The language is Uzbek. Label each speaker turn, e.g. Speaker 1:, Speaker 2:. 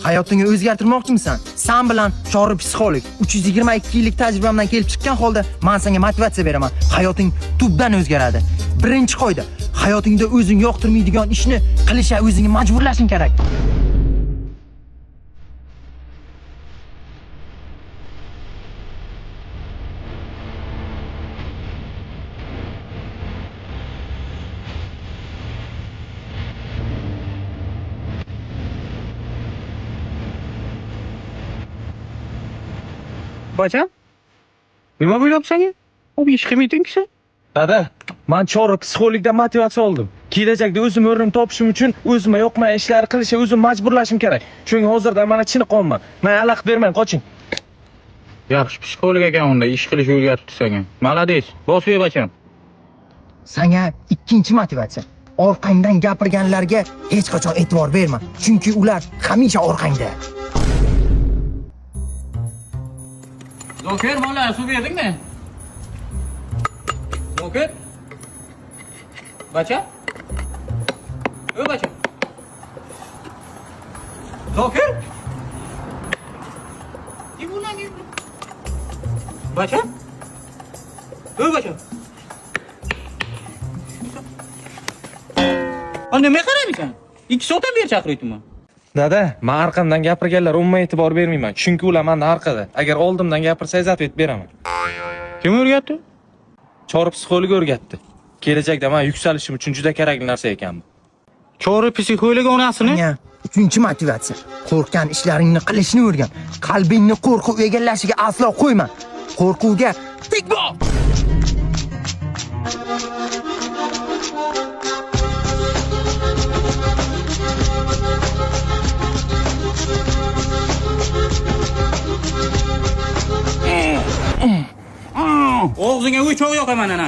Speaker 1: Hayotingni o'zgartirmoqchimisan? Sen bilan chorri psixolog 322 yillik tajribamdan kelib chiqqan holda men senga motivatsiya beraman. Hayoting tubdan o'zgaradi. Birinchi qoida, hayotingda o'zing yoqtirmaydigan ishni qilishga o'zingni majburlashing kerak.
Speaker 2: Bacham? Nima bo'lyapsan? U ish qilmaydingmi?
Speaker 3: Dada, men chorri psixologdan motivatsiya oldim. Kelajakda o'zim o'rnim topishim uchun o'zimga yoqmagan ishlarni qilishga o'zim majburlashim kerak. Chunki hozirda men chiniq qolman. Men alaq bermang, qoching.
Speaker 2: Yaxshi psixolog ekan unda ish qilish o'rgatibdi senga. Malades. Bosib bacham.
Speaker 1: Senga ikkinchi motivatsiya. Orqangdan gapirganlarga hech qachon e'tibor berma. Chunki ular hamisha orqangda.
Speaker 2: Zoker, bola, suv berdingmi? Zoker? Bacham? Bacham. Zoker? Ibulangi. Bacham? Bacham. Ana nima qaraymisan? 2 soatdan beri chaqiryapman.
Speaker 3: Dada, men orqamdan gapirganlar umuman e'tibor bermayman. Chunki ular mendan orqada. Agar oldimdan gapirsangiz aytib beraman.
Speaker 2: Kim o'rgatdi?
Speaker 3: Chorri psixolog o'rgatdi. Kelajakda men yuksalishim uchun juda kerakli narsa ekan bu.
Speaker 2: Chorri psixolog onasini?
Speaker 1: Senga uchinchi motivatsiya. Qo'rqgan ishlaringni qilishni o'rgan. Qalbingni qo'rquv egallashiga aslo qo'yma. Qo'rquvga tik bor.
Speaker 2: Og'zingga o'choq yoqaman ana.